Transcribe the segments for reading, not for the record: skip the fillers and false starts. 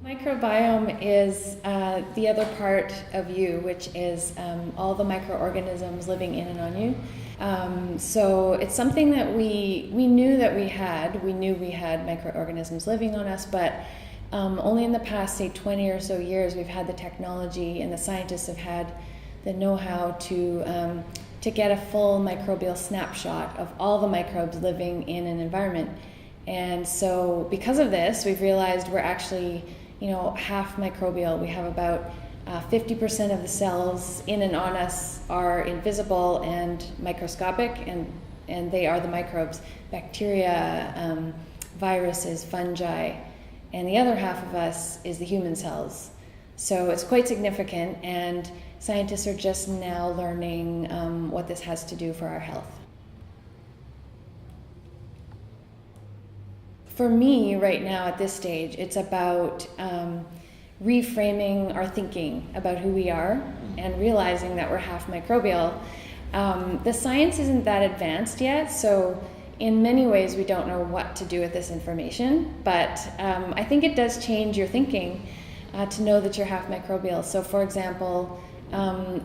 Microbiome is the other part of you, which is all the microorganisms living in and on you. So it's something that we knew that we had. We knew we had microorganisms living on us, but only in the past, say, 20 or so years, we've had the technology and the scientists have had the know-how to get a full microbial snapshot of all the microbes living in an environment. And so because of this, we've realized we're actually half microbial. We have about 50% of the cells in and on us are invisible and microscopic, and they are the microbes, bacteria, viruses, fungi, and the other half of us is the human cells. So it's quite significant, and scientists are just now learning what this has to do for our health. For me, right now at this stage, it's about reframing our thinking about who we are and realizing that we're half microbial. The science isn't that advanced yet, so in many ways we don't know what to do with this information, but I think it does change your thinking to know that you're half microbial. So for example,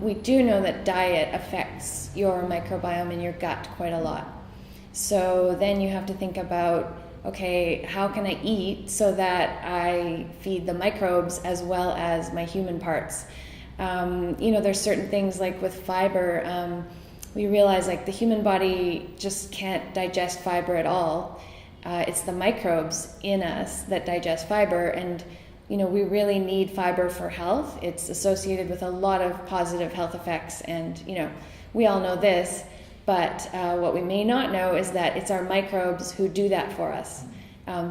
we do know that diet affects your microbiome in your gut quite a lot. So then you have to think about, okay, how can I eat so that I feed the microbes as well as my human parts? There's certain things like with fiber, we realize like the human body just can't digest fiber at all. It's the microbes in us that digest fiber, and we really need fiber for health. It's associated with a lot of positive health effects, and we all know this. But what we may not know is that it's our microbes who do that for us.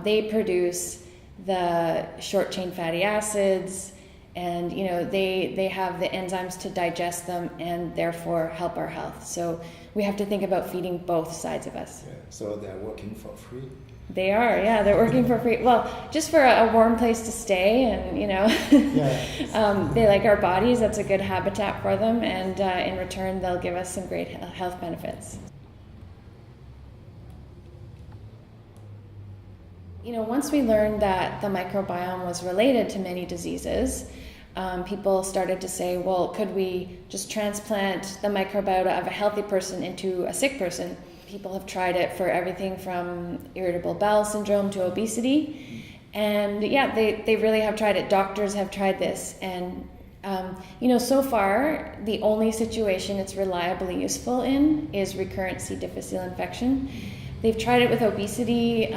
They produce the short-chain fatty acids, and they have the enzymes to digest them and therefore help our health. So we have to think about feeding both sides of us. Yeah, so they're working for free? They are, yeah, they're working for free. Well, just for a warm place to stay, and they like our bodies. That's a good habitat for them, and in return they'll give us some great health benefits. Once we learned that the microbiome was related to many diseases, people started to say, well, could we just transplant the microbiota of a healthy person into a sick person? People have tried it for everything from irritable bowel syndrome to obesity. And yeah, they really have tried it. Doctors have tried this. And, so far, the only situation it's reliably useful in is recurrent C. difficile infection. They've tried it with obesity.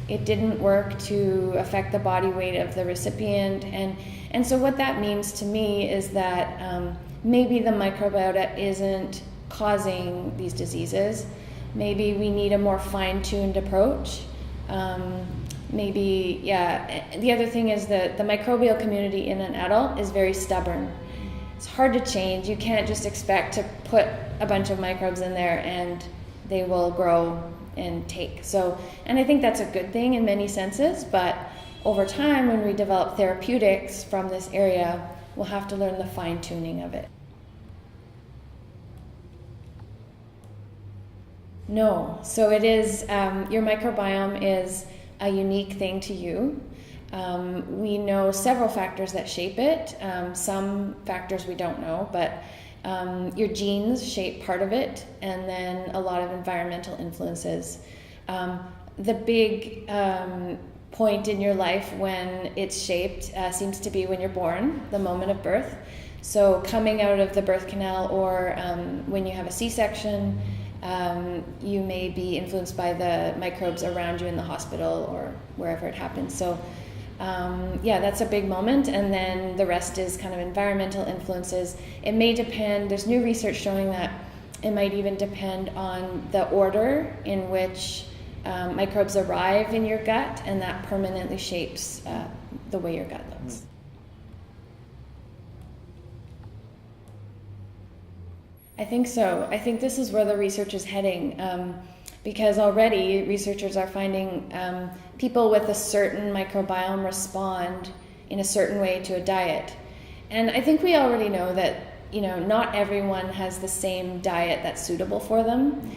It didn't work to affect the body weight of the recipient. And so what that means to me is that maybe the microbiota isn't causing these diseases. Maybe we need a more fine-tuned approach. The other thing is that the microbial community in an adult is very stubborn. It's hard to change. You can't just expect to put a bunch of microbes in there and they will grow and take. And I think that's a good thing in many senses, but over time when we develop therapeutics from this area, we'll have to learn the fine-tuning of it. No. So it is, your microbiome is a unique thing to you. We know several factors that shape it. Some factors we don't know, but your genes shape part of it, and then a lot of environmental influences. The big point in your life when it's shaped seems to be when you're born, the moment of birth. So coming out of the birth canal, or when you have a C-section, you may be influenced by the microbes around you in the hospital or wherever it happens. So that's a big moment, and then the rest is kind of environmental influences. It may depend, there's new research showing that it might even depend on the order in which microbes arrive in your gut, and that permanently shapes the way your gut looks. I think so. I think this is where the research is heading, because already researchers are finding people with a certain microbiome respond in a certain way to a diet. And I think we already know that, not everyone has the same diet that's suitable for them.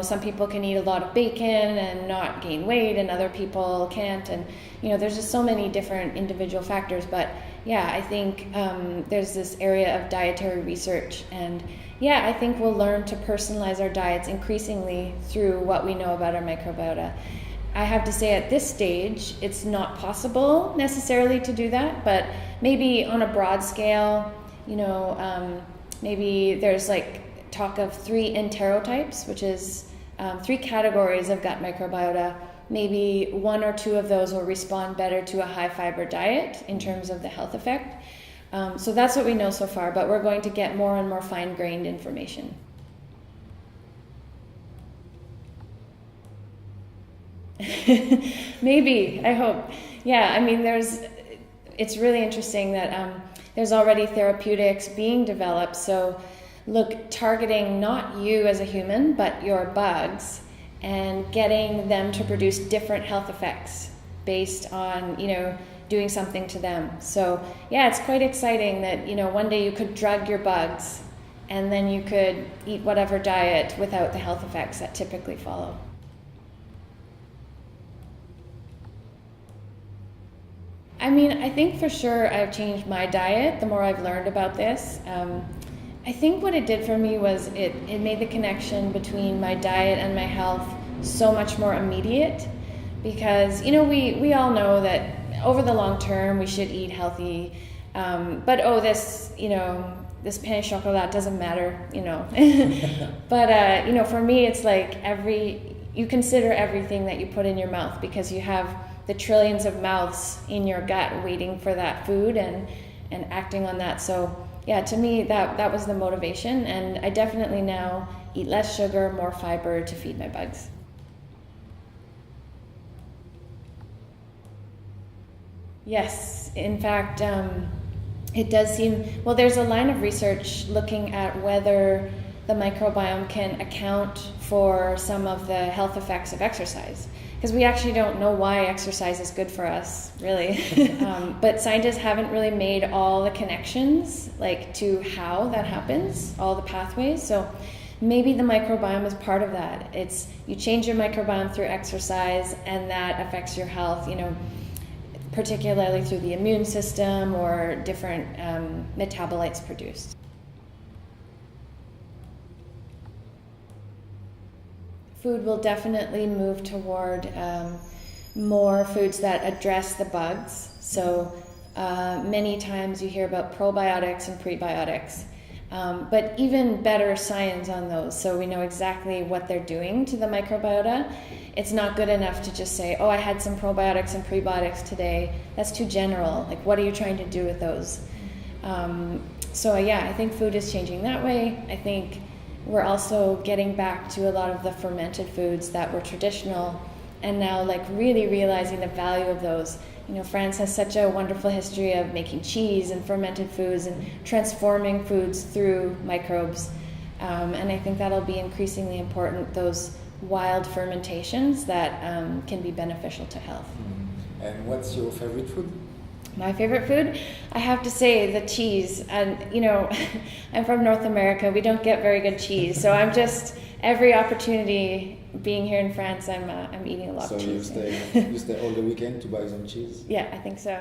Some people can eat a lot of bacon and not gain weight, and other people can't. And, there's just so many different individual factors. But yeah, I think there's this area of dietary research. And yeah, I think we'll learn to personalize our diets increasingly through what we know about our microbiota. I have to say at this stage, it's not possible necessarily to do that, but maybe on a broad scale, maybe there's talk of 3 enterotypes, which is 3 categories of gut microbiota. Maybe 1 or 2 of those will respond better to a high fiber diet in terms of the health effect. So that's what we know so far, but we're going to get more and more fine-grained information. Maybe, I hope. Yeah, it's really interesting that there's already therapeutics being developed. So targeting not you as a human, but your bugs, and getting them to produce different health effects based on, doing something to them. So yeah, it's quite exciting that, one day you could drug your bugs and then you could eat whatever diet without the health effects that typically follow. I think for sure I've changed my diet the more I've learned about this. I think what it did for me was it made the connection between my diet and my health so much more immediate, because we all know that over the long term we should eat healthy, but this pain au chocolat doesn't matter, but for me it's like you consider everything that you put in your mouth, because you have the trillions of mouths in your gut waiting for that food and acting on that. So yeah, to me that was the motivation, and I definitely now eat less sugar, more fiber to feed my bugs. Yes, in fact, it does seem, there's a line of research looking at whether the microbiome can account for some of the health effects of exercise. Because we actually don't know why exercise is good for us, really. But scientists haven't really made all the connections, to how that happens, all the pathways. So maybe the microbiome is part of that. It's you change your microbiome through exercise, and that affects your health, particularly through the immune system or different metabolites produced. Food will definitely move toward more foods that address the bugs. So many times you hear about probiotics and prebiotics, but even better science on those. So we know exactly what they're doing to the microbiota. It's not good enough to just say, I had some probiotics and prebiotics today. That's too general. What are you trying to do with those? I think food is changing that way. I think we're also getting back to a lot of the fermented foods that were traditional, and now really realizing the value of those. France has such a wonderful history of making cheese and fermented foods and transforming foods through microbes. And I think that'll be increasingly important, those wild fermentations that can be beneficial to health. And what's your favorite food? My favorite food? I have to say the cheese. And, I'm from North America. We don't get very good cheese. So I'm just, every opportunity, being here in France, I'm eating a lot of cheese. So you stay all the weekend to buy some cheese? Yeah, I think so.